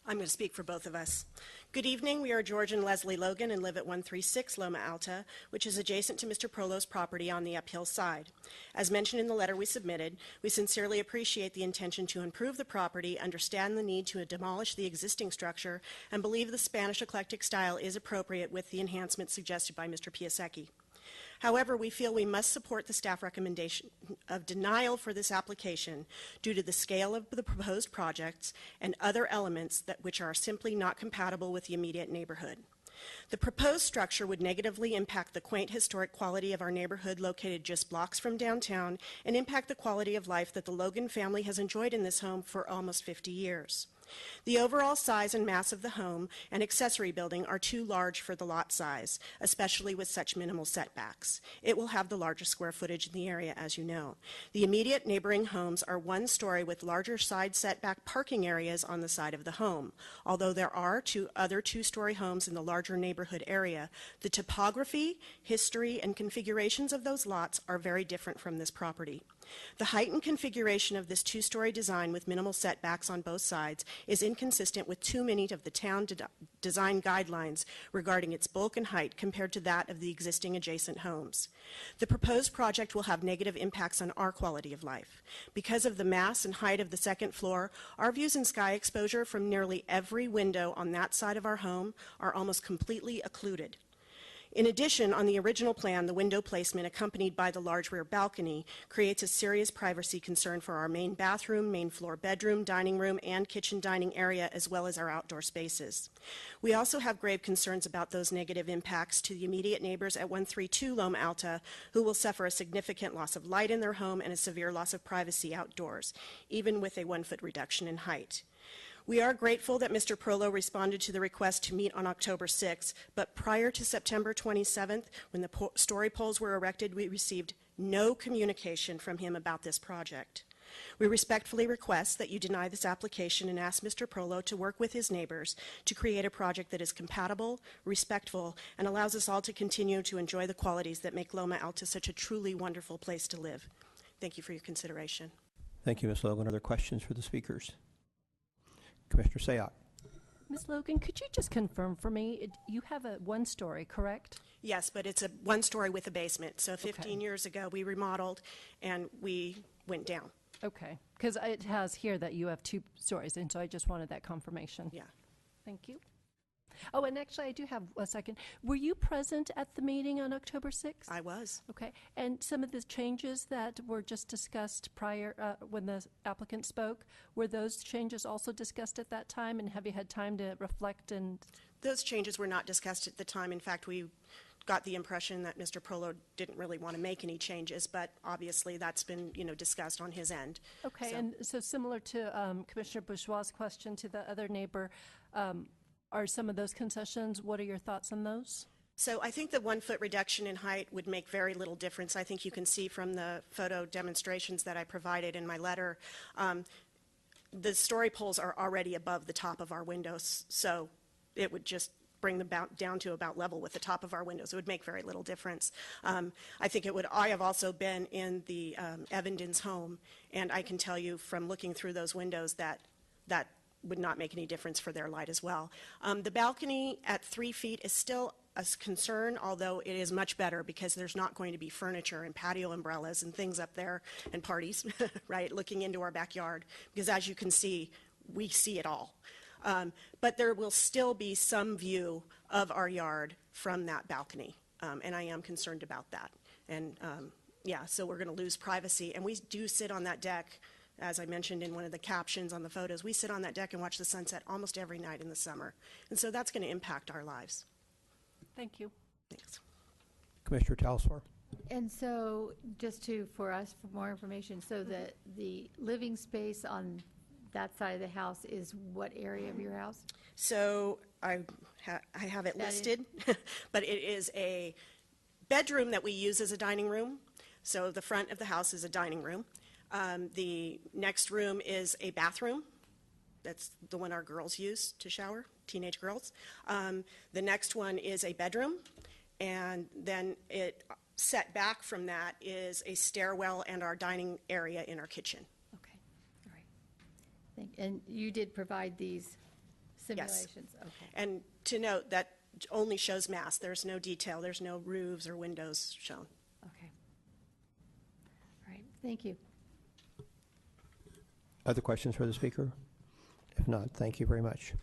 I'm going to speak for both of us. Good evening. We are George and LezLi Logan and live at 136 Loma Alta, which is adjacent to Mr. Prolo's property on the uphill side. As mentioned in the letter we submitted, we sincerely appreciate the intention to improve the property, understand the need to demolish the existing structure, and believe the Spanish eclectic style is appropriate with the enhancements suggested by Mr. Piasecki. However, we feel we must support the staff recommendation of denial for this application due to the scale of the proposed projects and other elements which are simply not compatible with the immediate neighborhood. The proposed structure would negatively impact the quaint historic quality of our neighborhood located just blocks from downtown and impact the quality of life that the Logan family has enjoyed in this home for almost 50 years. The overall size and mass of the home and accessory building are too large for the lot size, especially with such minimal setbacks. It will have the largest square footage in the area, as you know. The immediate neighboring homes are one story with larger side setback parking areas on the side of the home. Although there are two other two-story homes in the larger neighborhood area, the topography, history, and configurations of those lots are very different from this property. The height and configuration of this two-story design with minimal setbacks on both sides is inconsistent with too many of the town design guidelines regarding its bulk and height compared to that of the existing adjacent homes. The proposed project will have negative impacts on our quality of life. Because of the mass and height of the second floor, our views and sky exposure from nearly every window on that side of our home are almost completely occluded. In addition, on the original plan, the window placement accompanied by the large rear balcony creates a serious privacy concern for our main bathroom, main floor bedroom, dining room, and kitchen dining area, as well as our outdoor spaces. We also have grave concerns about those negative impacts to the immediate neighbors at 132 Loma Alta, who will suffer a significant loss of light in their home and a severe loss of privacy outdoors, even with a 1-foot reduction in height. We are grateful that Mr. Prolo responded to the request to meet on October 6th, but prior to September 27th, when the story poles were erected, we received no communication from him about this project. We respectfully request that you deny this application and ask Mr. Prolo to work with his neighbors to create a project that is compatible, respectful, and allows us all to continue to enjoy the qualities that make Loma Alta such a truly wonderful place to live. Thank you for your consideration. Thank you, Ms. Logan. Other questions for the speakers? Commissioner Sayoc. Ms. Logan, could you just confirm for me, you have a one-story, correct? Yes, but it's a one-story with a basement. So 15 years ago, we remodeled and we went down. Okay, because it has here that you have 2 stories, and so I just wanted that confirmation. Yeah. Thank you. Oh, and actually, I do have a second. Were you present at the meeting on October 6th? I was. Okay, and some of the changes that were just discussed prior, when the applicant spoke, were those changes also discussed at that time, and have you had time to reflect? And those changes were not discussed at the time. In fact, we got the impression that Mr. Prolo didn't really want to make any changes, but obviously that's been, discussed on his end. Okay, and so similar to Commissioner Bourgeois' question to the other neighbor, are some of those concessions, what are your thoughts on those? So I think the 1-foot reduction in height would make very little difference. I think you can see from the photo demonstrations that I provided in my letter, the story poles are already above the top of our windows, so it would just bring them down to about level with the top of our windows. It would make very little difference. I think it would. I have also been in the Evendens home, and I can tell you from looking through those windows that would not make any difference for their light as well. The balcony at 3 feet is still a concern, although it is much better because there's not going to be furniture and patio umbrellas and things up there and parties, right, looking into our backyard, because as you can see, we see it all. But there will still be some view of our yard from that balcony, and I am concerned about that. And so we're going to lose privacy, and we do sit on that deck. As I mentioned in one of the captions on the photos, we sit on that deck and watch the sunset almost every night in the summer. And so that's going to impact our lives. Thank you. Thanks. Commissioner Talsor. And so just for us, for more information, so the living space on that side of the house is what area of your house? So I have it listed, but it is a bedroom that we use as a dining room. So the front of the house is a dining room. The next room is a bathroom. That's the one our girls use to shower, teenage girls. The next one is a bedroom, and then it set back from that is a stairwell and our dining area in our kitchen. Okay, all right. And you did provide these Simulations, okay. And to note, that only shows mass. There's no detail. There's no roofs or windows shown. Okay. All right, thank you. Other questions for the speaker? If not, thank you very much.